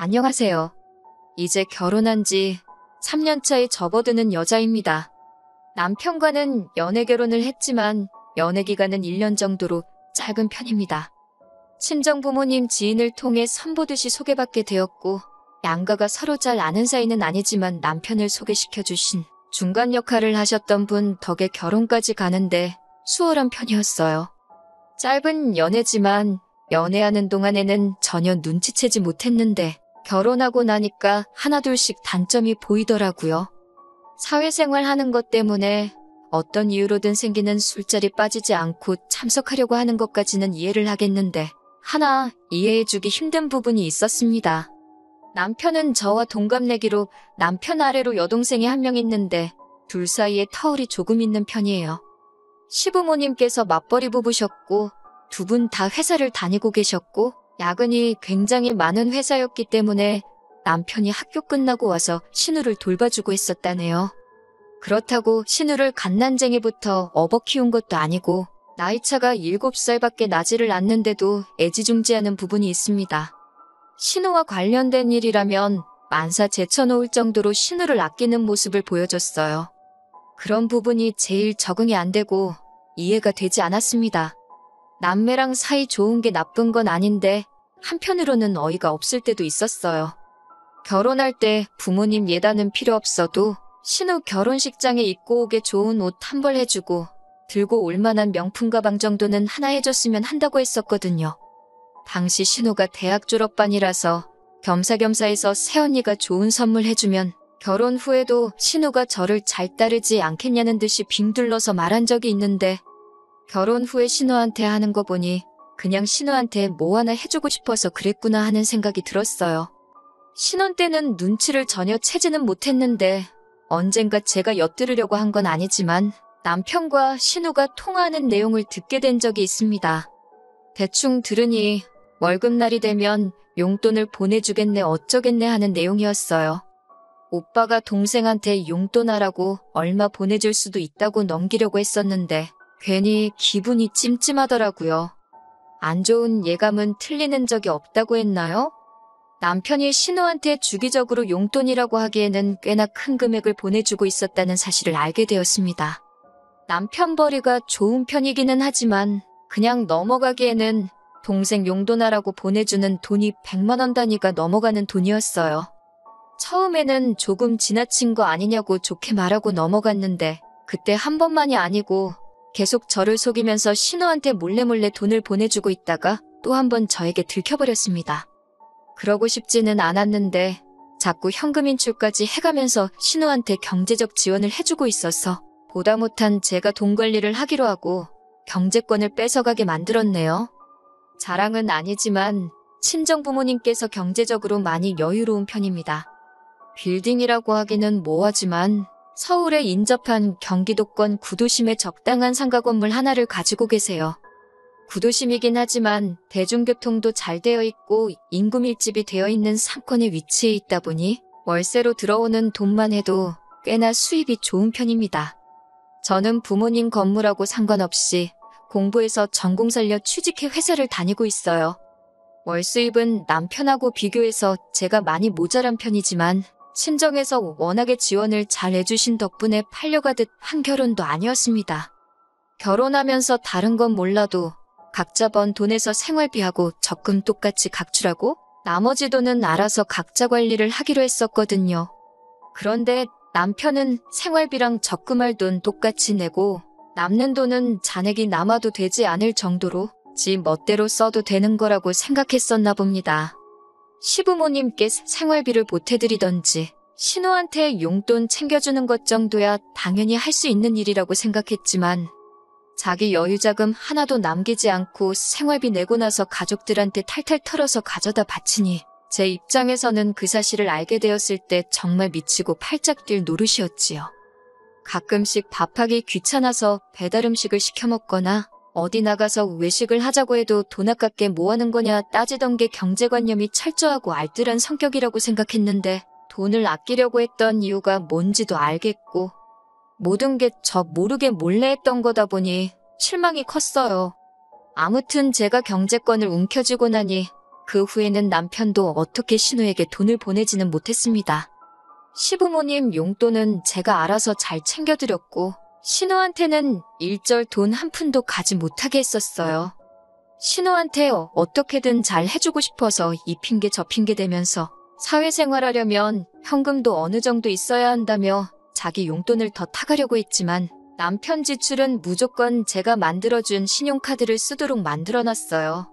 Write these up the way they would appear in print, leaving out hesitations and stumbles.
안녕하세요. 이제 결혼한 지 3년 차에 접어드는 여자입니다. 남편과는 연애 결혼을 했지만 연애 기간은 1년 정도로 짧은 편입니다. 친정 부모님 지인을 통해 선보듯이 소개받게 되었고 양가가 서로 잘 아는 사이는 아니지만 남편을 소개시켜주신 중간 역할을 하셨던 분 덕에 결혼까지 가는데 수월한 편이었어요. 짧은 연애지만 연애하는 동안에는 전혀 눈치채지 못했는데 결혼하고 나니까 하나둘씩 단점이 보이더라고요. 사회생활 하는 것 때문에 어떤 이유로든 생기는 술자리 빠지지 않고 참석하려고 하는 것까지는 이해를 하겠는데 하나 이해해주기 힘든 부분이 있었습니다. 남편은 저와 동갑내기로 남편 아래로 여동생이 한 명 있는데 둘 사이에 터울이 조금 있는 편이에요. 시부모님께서 맞벌이 부부셨고 두 분 다 회사를 다니고 계셨고 야근이 굉장히 많은 회사였기 때문에 남편이 학교 끝나고 와서 신우를 돌봐주고 했었다네요. 그렇다고 신우를 갓난쟁이부터 업어 키운 것도 아니고 나이차가 7살밖에 나지를 않는데도 애지중지하는 부분이 있습니다. 신우와 관련된 일이라면 만사 제쳐놓을 정도로 신우를 아끼는 모습을 보여줬어요. 그런 부분이 제일 적응이 안 되고 이해가 되지 않았습니다. 남매랑 사이 좋은 게 나쁜 건 아닌데 한편으로는 어이가 없을 때도 있었어요. 결혼할 때 부모님 예단은 필요 없어도 신우 결혼식장에 입고 오게 좋은 옷 한 벌 해주고 들고 올 만한 명품 가방 정도는 하나 해줬으면 한다고 했었거든요. 당시 신우가 대학 졸업반이라서 겸사겸사해서 새언니가 좋은 선물 해주면 결혼 후에도 신우가 저를 잘 따르지 않겠냐는 듯이 빙둘러서 말한 적이 있는데 결혼 후에 신우한테 하는 거 보니 그냥 신우한테 뭐 하나 해주고 싶어서 그랬구나 하는 생각이 들었어요. 신혼 때는 눈치를 전혀 채지는 못했는데 언젠가 제가 엿들으려고 한 건 아니지만 남편과 신우가 통화하는 내용을 듣게 된 적이 있습니다. 대충 들으니 월급날이 되면 용돈을 보내주겠네 어쩌겠네 하는 내용이었어요. 오빠가 동생한테 용돈하라고 얼마 보내줄 수도 있다고 넘기려고 했었는데 괜히 기분이 찜찜하더라고요. 안 좋은 예감은 틀리는 적이 없다고 했나요? 남편이 신우한테 주기적으로 용돈이라고 하기에는 꽤나 큰 금액을 보내주고 있었다는 사실을 알게 되었습니다. 남편 벌이가 좋은 편이기는 하지만 그냥 넘어가기에는 동생 용돈하라고 보내주는 돈이 100만 원 단위가 넘어가는 돈이었어요. 처음에는 조금 지나친 거 아니냐고 좋게 말하고 넘어갔는데 그때 한 번만이 아니고 계속 저를 속이면서 신우한테 몰래몰래 돈을 보내주고 있다가 또 한 번 저에게 들켜버렸습니다. 그러고 싶지는 않았는데 자꾸 현금 인출까지 해가면서 신우한테 경제적 지원을 해주고 있어서 보다 못한 제가 돈 관리를 하기로 하고 경제권을 뺏어가게 만들었네요. 자랑은 아니지만 친정 부모님께서 경제적으로 많이 여유로운 편입니다. 빌딩이라고 하기는 뭐하지만 서울에 인접한 경기도권 구도심에 적당한 상가 건물 하나를 가지고 계세요. 구도심이긴 하지만 대중교통도 잘 되어 있고 인구 밀집이 되어 있는 상권에 위치해 있다 보니 월세로 들어오는 돈만 해도 꽤나 수입이 좋은 편입니다. 저는 부모님 건물하고 상관없이 공부해서 전공 살려 취직해 회사를 다니고 있어요. 월 수입은 남편하고 비교해서 제가 많이 모자란 편이지만 친정에서 워낙에 지원을 잘 해주신 덕분에 팔려가듯 한 결혼도 아니었습니다. 결혼하면서 다른 건 몰라도 각자 번 돈에서 생활비하고 적금 똑같이 각출하고 나머지 돈은 알아서 각자 관리를 하기로 했었거든요. 그런데 남편은 생활비랑 적금할 돈 똑같이 내고 남는 돈은 잔액이 남아도 되지 않을 정도로 지 멋대로 써도 되는 거라고 생각했었나 봅니다. 시부모님께 생활비를 보태드리던지 신우한테 용돈 챙겨주는 것 정도야 당연히 할 수 있는 일이라고 생각했지만 자기 여유자금 하나도 남기지 않고 생활비 내고 나서 가족들한테 탈탈 털어서 가져다 바치니 제 입장에서는 그 사실을 알게 되었을 때 정말 미치고 팔짝 뛸 노릇이었지요. 가끔씩 밥하기 귀찮아서 배달 음식을 시켜 먹거나 어디 나가서 외식을 하자고 해도 돈 아깝게 뭐 하는 거냐 따지던 게 경제관념이 철저하고 알뜰한 성격이라고 생각했는데 돈을 아끼려고 했던 이유가 뭔지도 알겠고 모든 게 저 모르게 몰래 했던 거다 보니 실망이 컸어요. 아무튼 제가 경제권을 움켜쥐고 나니 그 후에는 남편도 어떻게 신우에게 돈을 보내지는 못했습니다. 시부모님 용돈은 제가 알아서 잘 챙겨드렸고 신우한테는 일절 돈 한 푼도 가지 못하게 했었어요. 신우한테 어떻게든 잘 해주고 싶어서 이 핑계 저 핑계 대면서 사회생활하려면 현금도 어느 정도 있어야 한다며 자기 용돈을 더 타가려고 했지만 남편 지출은 무조건 제가 만들어준 신용카드를 쓰도록 만들어놨어요.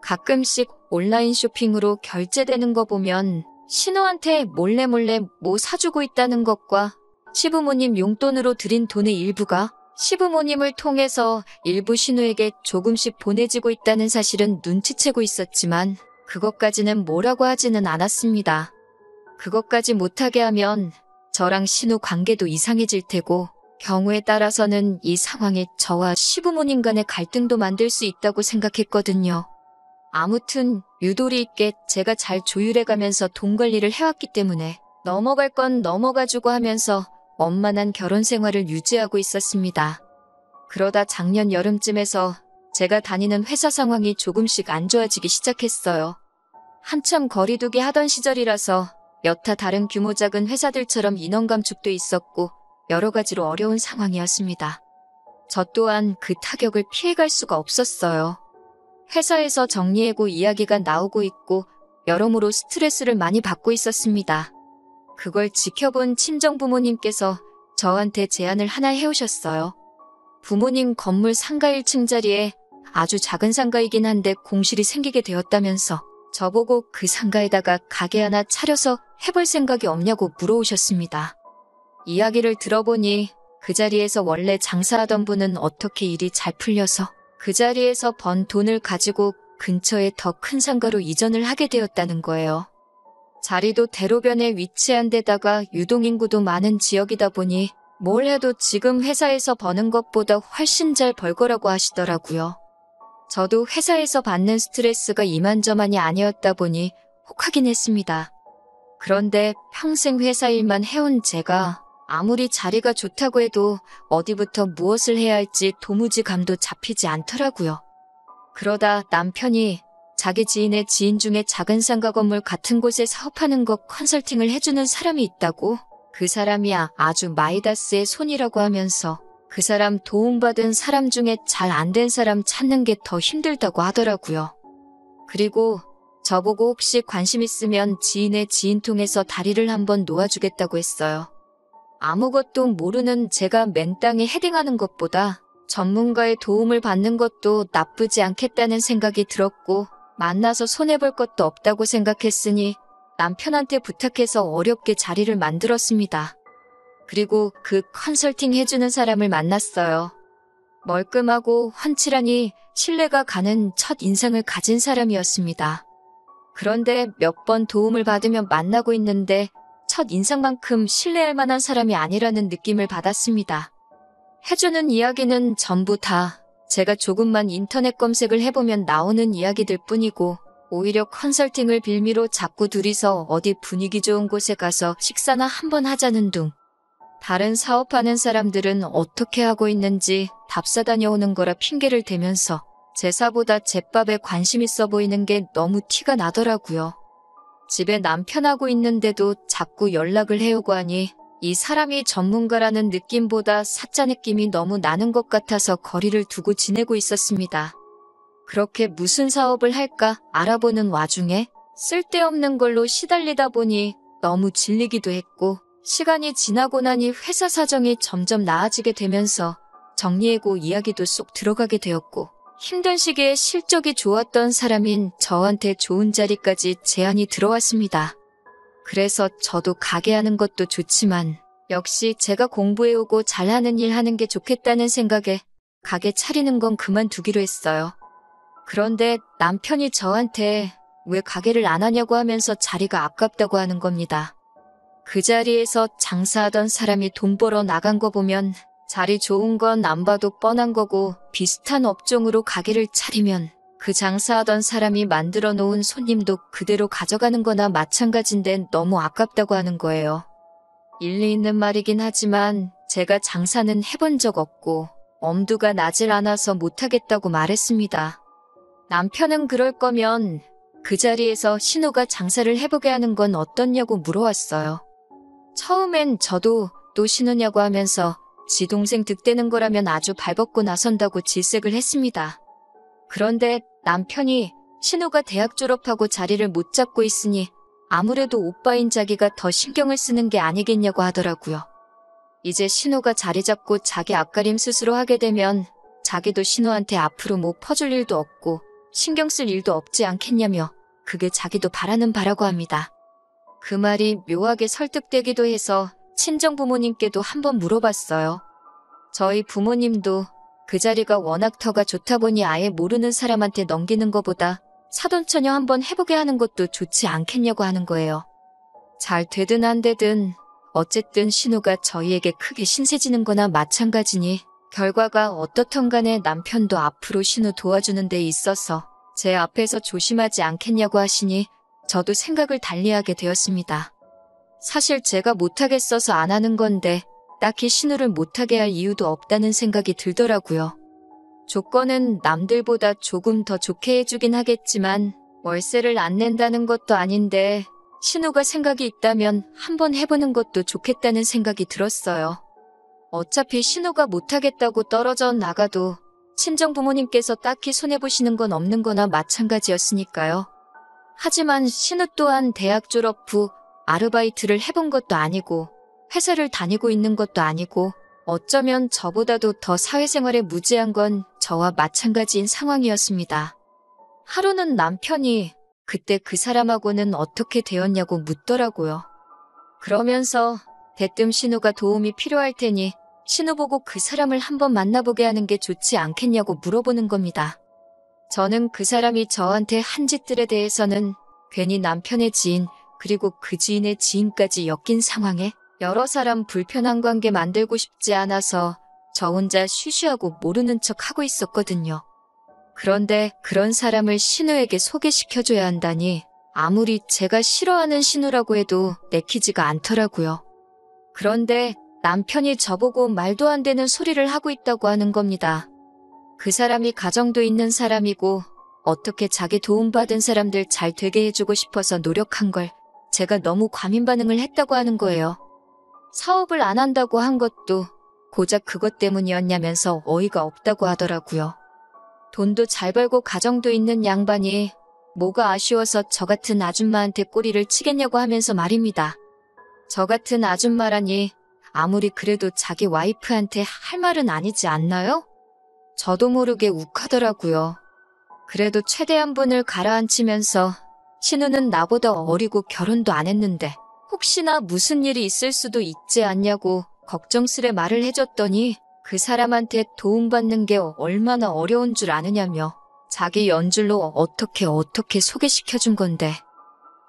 가끔씩 온라인 쇼핑으로 결제되는 거 보면 신우한테 몰래 뭐 사주고 있다는 것과 시부모님 용돈으로 드린 돈의 일부가 시부모님을 통해서 일부 신우에게 조금씩 보내지고 있다는 사실은 눈치채고 있었지만 그것까지는 뭐라고 하지는 않았습니다. 그것까지 못하게 하면 저랑 신우 관계도 이상해질 테고 경우에 따라서는 이 상황에 저와 시부모님 간의 갈등도 만들 수 있다고 생각했거든요. 아무튼 유도리 있게 제가 잘 조율해가면서 돈 관리를 해왔기 때문에 넘어갈 건 넘어가주고 하면서 원만한 결혼 생활을 유지하고 있었습니다. 그러다 작년 여름쯤에서 제가 다니는 회사 상황이 조금씩 안 좋아지기 시작했어요. 한참 거리두기 하던 시절이라서 여타 다른 규모 작은 회사들처럼 인원 감축도 있었고 여러 가지로 어려운 상황이었습니다. 저 또한 그 타격을 피해갈 수가 없었어요. 회사에서 정리해고 이야기가 나오고 있고 여러모로 스트레스를 많이 받고 있었습니다. 그걸 지켜본 친정부모님께서 저한테 제안을 하나 해오셨어요. 부모님 건물 상가 1층 자리에 아주 작은 상가이긴 한데 공실이 생기게 되었다면서 저보고 그 상가에다가 가게 하나 차려서 해볼 생각이 없냐고 물어오셨습니다. 이야기를 들어보니 그 자리에서 원래 장사하던 분은 어떻게 일이 잘 풀려서 그 자리에서 번 돈을 가지고 근처에 더 큰 상가로 이전을 하게 되었다는 거예요. 자리도 대로변에 위치한 데다가 유동인구도 많은 지역이다 보니 뭘 해도 지금 회사에서 버는 것보다 훨씬 잘 벌 거라고 하시더라고요. 저도 회사에서 받는 스트레스가 이만저만이 아니었다 보니 혹하긴 했습니다. 그런데 평생 회사 일만 해온 제가 아무리 자리가 좋다고 해도 어디부터 무엇을 해야 할지 도무지 감도 잡히지 않더라고요. 그러다 남편이 자기 지인의 지인 중에 작은 상가 건물 같은 곳에 사업하는 거 컨설팅을 해주는 사람이 있다고 그 사람이 아주 마이다스의 손이라고 하면서 그 사람 도움받은 사람 중에 잘 안 된 사람 찾는 게 더 힘들다고 하더라고요. 그리고 저보고 혹시 관심 있으면 지인의 지인 통해서 다리를 한번 놓아주겠다고 했어요. 아무것도 모르는 제가 맨땅에 헤딩하는 것보다 전문가의 도움을 받는 것도 나쁘지 않겠다는 생각이 들었고 만나서 손해볼 것도 없다고 생각했으니 남편한테 부탁해서 어렵게 자리를 만들었습니다. 그리고 그 컨설팅 해주는 사람을 만났어요. 멀끔하고 훤칠하니 신뢰가 가는 첫 인상을 가진 사람이었습니다. 그런데 몇 번 도움을 받으며 만나고 있는데 첫 인상만큼 신뢰할 만한 사람이 아니라는 느낌을 받았습니다. 해주는 이야기는 전부 다 제가 조금만 인터넷 검색을 해보면 나오는 이야기들 뿐이고 오히려 컨설팅을 빌미로 자꾸 둘이서 어디 분위기 좋은 곳에 가서 식사나 한번 하자는 둥. 다른 사업하는 사람들은 어떻게 하고 있는지 답사 다녀오는 거라 핑계를 대면서 제사보다 제밥에 관심 있어 보이는 게 너무 티가 나더라고요. 집에 남편하고 있는데도 자꾸 연락을 해오고 하니 이 사람이 전문가라는 느낌보다 사짜 느낌이 너무 나는 것 같아서 거리를 두고 지내고 있었습니다. 그렇게 무슨 사업을 할까 알아보는 와중에 쓸데없는 걸로 시달리다 보니 너무 질리기도 했고 시간이 지나고 나니 회사 사정이 점점 나아지게 되면서 정리해고 이야기도 쏙 들어가게 되었고 힘든 시기에 실적이 좋았던 사람인 저한테 좋은 자리까지 제안이 들어왔습니다. 그래서 저도 가게 하는 것도 좋지만 역시 제가 공부해오고 잘하는 일 하는 게 좋겠다는 생각에 가게 차리는 건 그만두기로 했어요. 그런데 남편이 저한테 왜 가게를 안 하냐고 하면서 자리가 아깝다고 하는 겁니다. 그 자리에서 장사하던 사람이 돈 벌어 나간 거 보면 자리 좋은 건 안 봐도 뻔한 거고 비슷한 업종으로 가게를 차리면 그 장사하던 사람이 만들어 놓은 손님도 그대로 가져가는 거나 마찬가지인데 너무 아깝다고 하는 거예요. 일리 있는 말이긴 하지만 제가 장사는 해본 적 없고 엄두가 나질 않아서 못하겠다고 말했습니다. 남편은 그럴 거면 그 자리에서 신우가 장사를 해보게 하는 건 어떻냐고 물어왔어요. 처음엔 저도 또 신우냐고 하면서 지 동생 득대는 거라면 아주 발벗고 나선다고 질색을 했습니다. 그런데 남편이 신우가 대학 졸업하고 자리를 못 잡고 있으니 아무래도 오빠인 자기가 더 신경을 쓰는 게 아니겠냐고 하더라고요. 이제 신우가 자리 잡고 자기 앞가림 스스로 하게 되면 자기도 신우한테 앞으로 뭐 퍼줄 일도 없고 신경 쓸 일도 없지 않겠냐며 그게 자기도 바라는 바라고 합니다. 그 말이 묘하게 설득되기도 해서 친정부모님께도 한번 물어봤어요. 저희 부모님도 그 자리가 워낙 터가 좋다 보니 아예 모르는 사람한테 넘기는 것보다 사돈처녀 한번 해보게 하는 것도 좋지 않겠냐고 하는 거예요. 잘 되든 안 되든 어쨌든 신우가 저희에게 크게 신세지는 거나 마찬가지니 결과가 어떻든 간에 남편도 앞으로 신우 도와주는 데 있어서 제 앞에서 조심하지 않겠냐고 하시니 저도 생각을 달리하게 되었습니다. 사실 제가 못하겠어서 안 하는 건데 딱히 신우를 못하게 할 이유도 없다는 생각이 들더라고요. 조건은 남들보다 조금 더 좋게 해주긴 하겠지만 월세를 안 낸다는 것도 아닌데 신우가 생각이 있다면 한번 해보는 것도 좋겠다는 생각이 들었어요. 어차피 신우가 못하겠다고 떨어져 나가도 친정부모님께서 딱히 손해보시는 건 없는 거나 마찬가지였으니까요. 하지만 신우 또한 대학 졸업 후 아르바이트를 해본 것도 아니고 회사를 다니고 있는 것도 아니고 어쩌면 저보다도 더 사회생활에 무지한 건 저와 마찬가지인 상황이었습니다. 하루는 남편이 그때 그 사람하고는 어떻게 되었냐고 묻더라고요. 그러면서 대뜸 신우가 도움이 필요할 테니 신우 보고 그 사람을 한번 만나보게 하는 게 좋지 않겠냐고 물어보는 겁니다. 저는 그 사람이 저한테 한 짓들에 대해서는 괜히 남편의 지인 그리고 그 지인의 지인까지 엮인 상황에 여러 사람 불편한 관계 만들고 싶지 않아서 저 혼자 쉬쉬하고 모르는 척 하고 있었거든요. 그런데 그런 사람을 신우에게 소개시켜줘야 한다니 아무리 제가 싫어하는 신우라고 해도 내키지가 않더라고요. 그런데 남편이 저보고 말도 안 되는 소리를 하고 있다고 하는 겁니다. 그 사람이 가정도 있는 사람이고 어떻게 자기 도움받은 사람들 잘 되게 해주고 싶어서 노력한 걸 제가 너무 과민 반응을 했다고 하는 거예요. 사업을 안 한다고 한 것도 고작 그것 때문이었냐면서 어이가 없다고 하더라고요. 돈도 잘 벌고 가정도 있는 양반이 뭐가 아쉬워서 저 같은 아줌마한테 꼬리를 치겠냐고 하면서 말입니다. 저 같은 아줌마라니 아무리 그래도 자기 와이프한테 할 말은 아니지 않나요? 저도 모르게 욱하더라고요. 그래도 최대한 분을 가라앉히면서 신우는 나보다 어리고 결혼도 안 했는데 혹시나 무슨 일이 있을 수도 있지 않냐고 걱정스레 말을 해줬더니 그 사람한테 도움받는 게 얼마나 어려운 줄 아느냐며 자기 연줄로 어떻게 소개시켜준 건데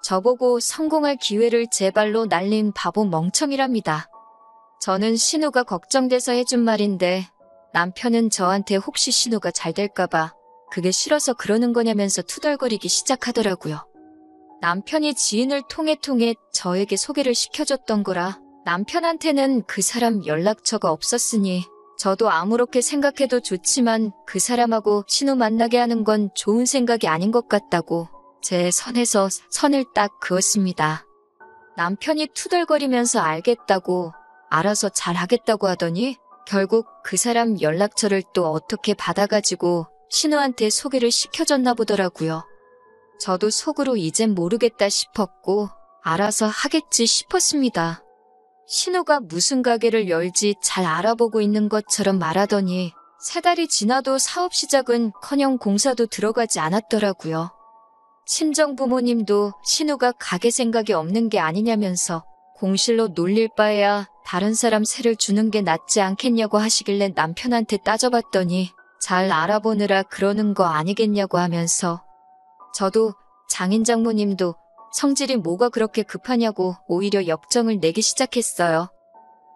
저보고 성공할 기회를 제 발로 날린 바보 멍청이랍니다. 저는 신우가 걱정돼서 해준 말인데 남편은 저한테 혹시 신우가 잘 될까봐 그게 싫어서 그러는 거냐면서 투덜거리기 시작하더라고요. 남편이 지인을 통해 저에게 소개를 시켜줬던 거라 남편한테는 그 사람 연락처가 없었으니 저도 아무렇게 생각해도 좋지만 그 사람하고 신우 만나게 하는 건 좋은 생각이 아닌 것 같다고 제 선에서 선을 딱 그었습니다. 남편이 투덜거리면서 알겠다고 알아서 잘하겠다고 하더니 결국 그 사람 연락처를 또 어떻게 받아가지고 신우한테 소개를 시켜줬나 보더라고요. 저도 속으로 이젠 모르겠다 싶었고 알아서 하겠지 싶었습니다. 신우가 무슨 가게를 열지 잘 알아보고 있는 것처럼 말하더니 3달이 지나도 사업 시작은커녕 공사도 들어가지 않았더라고요. 친정부모님도 신우가 가게 생각이 없는 게 아니냐면서 공실로 놀릴 바에야 다른 사람 세를 주는 게 낫지 않겠냐고 하시길래 남편한테 따져봤더니 잘 알아보느라 그러는 거 아니겠냐고 하면서 저도 장인장모님도 성질이 뭐가 그렇게 급하냐고 오히려 역정을 내기 시작했어요.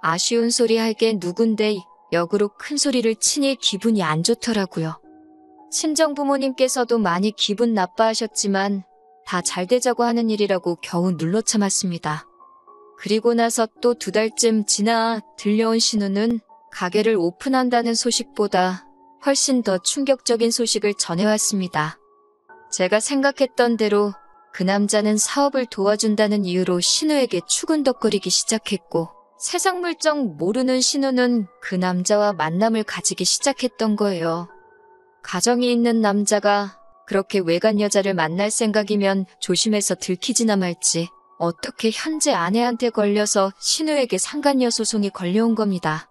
아쉬운 소리 할 게 누군데 역으로 큰 소리를 치니 기분이 안 좋더라고요. 친정부모님께서도 많이 기분 나빠하셨지만 다 잘 되자고 하는 일이라고 겨우 눌러 참았습니다. 그리고 나서 또 2달쯤 지나 들려온 신우는 가게를 오픈한다는 소식보다 훨씬 더 충격적인 소식을 전해왔습니다. 제가 생각했던 대로 그 남자는 사업을 도와준다는 이유로 신우에게 추근덕거리기 시작했고 세상 물정 모르는 신우는 그 남자와 만남을 가지기 시작했던 거예요. 가정이 있는 남자가 그렇게 외간 여자를 만날 생각이면 조심해서 들키지나 말지 어떻게 현재 아내한테 걸려서 신우에게 상간녀 소송이 걸려온 겁니다.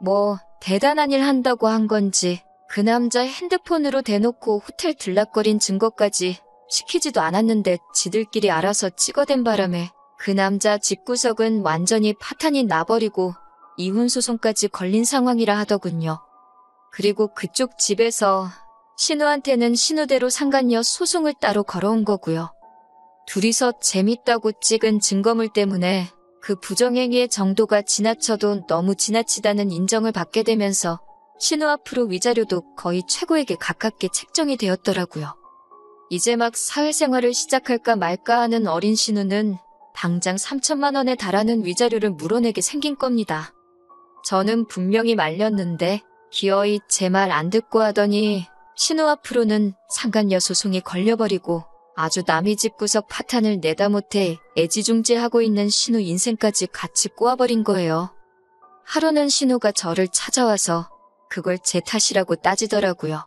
뭐 대단한 일 한다고 한 건지 그 남자 핸드폰으로 대놓고 호텔 들락거린 증거까지 시키지도 않았는데 지들끼리 알아서 찍어댄 바람에 그 남자 집구석은 완전히 파탄이 나버리고 이혼 소송까지 걸린 상황이라 하더군요. 그리고 그쪽 집에서 신우한테는 신우대로 상간녀 소송을 따로 걸어온 거고요. 둘이서 재밌다고 찍은 증거물 때문에 그 부정행위의 정도가 지나쳐도 너무 지나치다는 인정을 받게 되면서 신우 앞으로 위자료도 거의 최고액에 가깝게 책정이 되었더라고요. 이제 막 사회생활을 시작할까 말까 하는 어린 신우는 당장 3천만 원에 달하는 위자료를 물어내게 생긴 겁니다. 저는 분명히 말렸는데 기어이 제 말 안 듣고 하더니 신우 앞으로는 상간녀 소송이 걸려버리고 아주 남의 집 구석 파탄을 내다 못해 애지중지하고 있는 신우 인생까지 같이 꼬아버린 거예요. 하루는 신우가 저를 찾아와서 그걸 제 탓이라고 따지더라고요.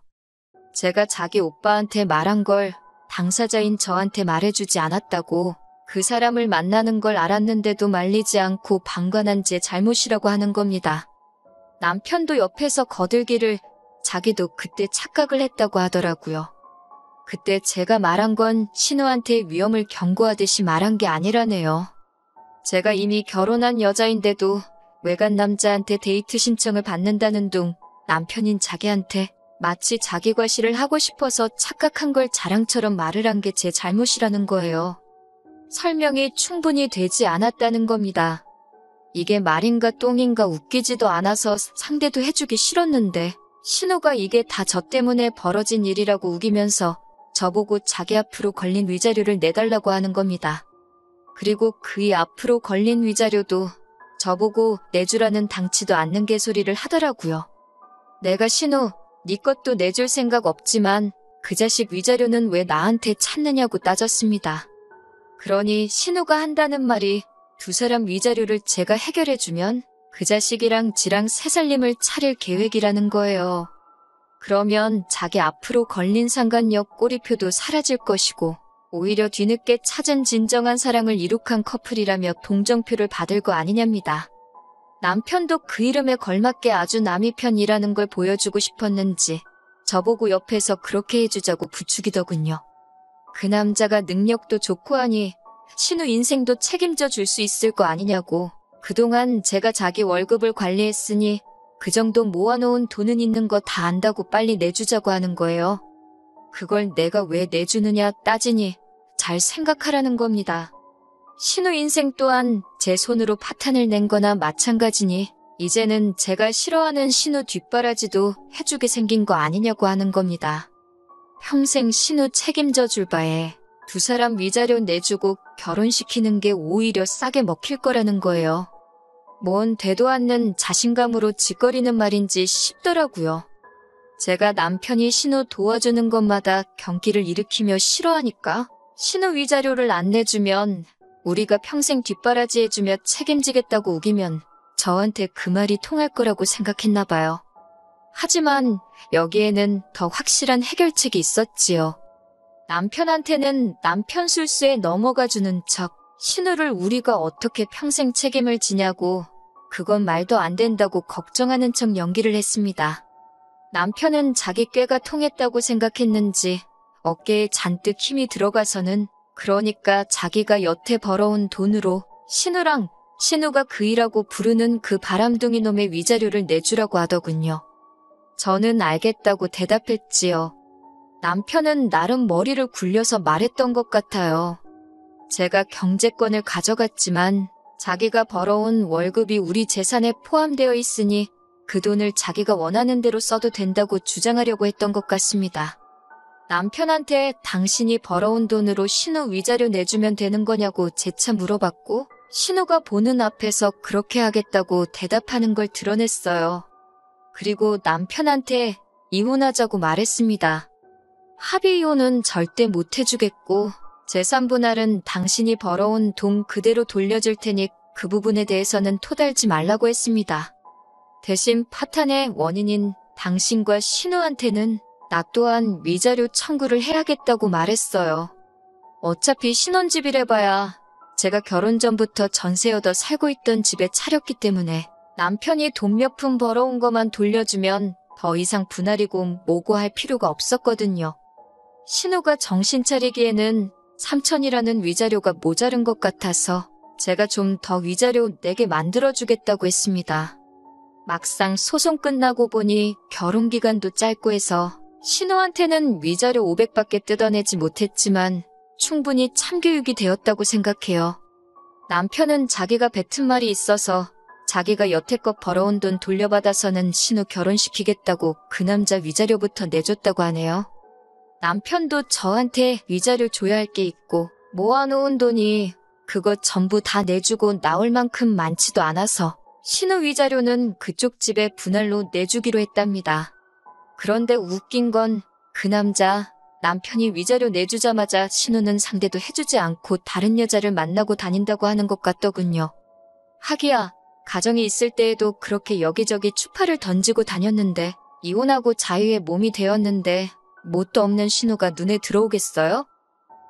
제가 자기 오빠한테 말한 걸 당사자인 저한테 말해주지 않았다고 그 사람을 만나는 걸 알았는데도 말리지 않고 방관한 제 잘못이라고 하는 겁니다. 남편도 옆에서 거들기를 자기도 그때 착각을 했다고 하더라고요. 그때 제가 말한 건 신우한테 위험을 경고하듯이 말한 게 아니라네요. 제가 이미 결혼한 여자인데도 외간 남자한테 데이트 신청을 받는다는 둥 남편인 자기한테 마치 자기 과시를 하고 싶어서 착각한 걸 자랑처럼 말을 한 게 제 잘못이라는 거예요. 설명이 충분히 되지 않았다는 겁니다. 이게 말인가 똥인가 웃기지도 않아서 상대도 해주기 싫었는데 신우가 이게 다 저 때문에 벌어진 일이라고 우기면서 저보고 자기 앞으로 걸린 위자료를 내달라고 하는 겁니다. 그리고 그이 앞으로 걸린 위자료도 저보고 내주라는 당치도 않는 개소리를 하더라고요. 내가 신우, 네 것도 내줄 생각 없지만 그 자식 위자료는 왜 나한테 찾느냐고 따졌습니다. 그러니 신우가 한다는 말이 두 사람 위자료를 제가 해결해주면 그 자식이랑 지랑 새살림을 차릴 계획이라는 거예요. 그러면 자기 앞으로 걸린 상간녀 꼬리표도 사라질 것이고 오히려 뒤늦게 찾은 진정한 사랑을 이룩한 커플이라며 동정표를 받을 거 아니냐입니다. 남편도 그 이름에 걸맞게 아주 남이 편이라는 걸 보여주고 싶었는지 저보고 옆에서 그렇게 해주자고 부추기더군요. 그 남자가 능력도 좋고 하니 신우 인생도 책임져 줄 수 있을 거 아니냐고. 그동안 제가 자기 월급을 관리했으니 그 정도 모아놓은 돈은 있는 거 다 안다고 빨리 내주자고 하는 거예요. 그걸 내가 왜 내주느냐 따지니 잘 생각하라는 겁니다. 신우 인생 또한 제 손으로 파탄을 낸 거나 마찬가지니 이제는 제가 싫어하는 신우 뒷바라지도 해주게 생긴 거 아니냐고 하는 겁니다. 평생 신우 책임져 줄 바에 두 사람 위자료 내주고 결혼시키는 게 오히려 싸게 먹힐 거라는 거예요. 뭔 되도 않는 자신감으로 짓거리는 말인지 싶더라고요. 제가 남편이 신우 도와주는 것마다 경기를 일으키며 싫어하니까 신우 위자료를 안 내주면 우리가 평생 뒷바라지 해주며 책임지겠다고 우기면 저한테 그 말이 통할 거라고 생각했나 봐요. 하지만 여기에는 더 확실한 해결책이 있었지요. 남편한테는 남편 술수에 넘어가주는 척 신우를 우리가 어떻게 평생 책임을 지냐고 그건 말도 안 된다고 걱정하는 척 연기를 했습니다. 남편은 자기 꾀가 통했다고 생각했는지 어깨에 잔뜩 힘이 들어가서는 그러니까 자기가 여태 벌어온 돈으로 신우랑 신우가 그이라고 부르는 그 바람둥이 놈의 위자료를 내주라고 하더군요. 저는 알겠다고 대답했지요. 남편은 나름 머리를 굴려서 말했던 것 같아요. 제가 경제권을 가져갔지만 자기가 벌어온 월급이 우리 재산에 포함되어 있으니 그 돈을 자기가 원하는 대로 써도 된다고 주장하려고 했던 것 같습니다. 남편한테 당신이 벌어온 돈으로 신우 위자료 내주면 되는 거냐고 재차 물어봤고 신우가 보는 앞에서 그렇게 하겠다고 대답하는 걸 드러냈어요. 그리고 남편한테 이혼하자고 말했습니다. 합의 이혼은 절대 못 해주겠고 재산 분할은 당신이 벌어온 돈 그대로 돌려줄 테니 그 부분에 대해서는 토달지 말라고 했습니다. 대신 파탄의 원인인 당신과 신우한테는 나 또한 위자료 청구를 해야겠다고 말했어요. 어차피 신혼집이래봐야 제가 결혼 전부터 전세 얻어 살고 있던 집에 차렸기 때문에 남편이 돈 몇 푼 벌어온 것만 돌려주면 더 이상 분할이고 뭐고 할 필요가 없었거든요. 신우가 정신 차리기에는 3천이라는 위자료가 모자른 것 같아서 제가 좀 더 위자료 내게 만들어주겠다고 했습니다. 막상 소송 끝나고 보니 결혼기간도 짧고 해서 신우한테는 위자료 500밖에 뜯어내지 못했지만 충분히 참교육이 되었다고 생각해요. 남편은 자기가 뱉은 말이 있어서 자기가 여태껏 벌어온 돈 돌려받아서는 신우 결혼시키겠다고 그 남자 위자료부터 내줬다고 하네요. 남편도 저한테 위자료 줘야 할 게 있고 모아놓은 돈이 그거 전부 다 내주고 나올 만큼 많지도 않아서 신우 위자료는 그쪽 집에 분할로 내주기로 했답니다. 그런데 웃긴 건 그 남편이 위자료 내주자마자 신우는 상대도 해주지 않고 다른 여자를 만나고 다닌다고 하는 것 같더군요. 하기야 가정이 있을 때에도 그렇게 여기저기 추파를 던지고 다녔는데 이혼하고 자유의 몸이 되었는데 뭣도 없는 신우가 눈에 들어오겠어요?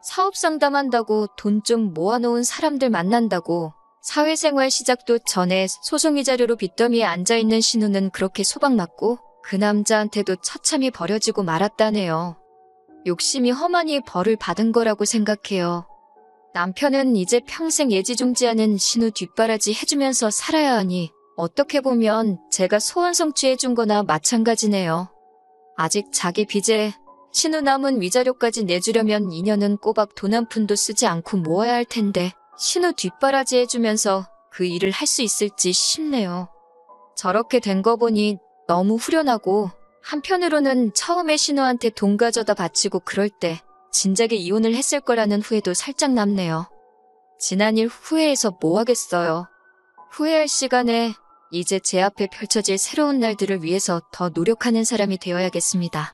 사업 상담한다고 돈 좀 모아놓은 사람들 만난다고 사회생활 시작도 전에 소송위자료로 빚더미에 앉아있는 신우는 그렇게 소박맞고 그 남자한테도 처참히 버려지고 말았다네요. 욕심이 험하니 벌을 받은 거라고 생각해요. 남편은 이제 평생 예지중지하는 신우 뒷바라지 해주면서 살아야 하니 어떻게 보면 제가 소원 성취해준 거나 마찬가지네요. 아직 자기 빚에 신우 남은 위자료까지 내주려면 2년은 꼬박 돈 한 푼도 쓰지 않고 모아야 할 텐데 신우 뒷바라지 해주면서 그 일을 할 수 있을지 싶네요. 저렇게 된 거 보니 너무 후련하고 한편으로는 처음에 신우한테 돈 가져다 바치고 그럴 때 진작에 이혼을 했을 거라는 후회도 살짝 남네요. 지난 일 후회해서 뭐 하겠어요. 후회할 시간에 이제 제 앞에 펼쳐질 새로운 날들을 위해서 더 노력하는 사람이 되어야겠습니다.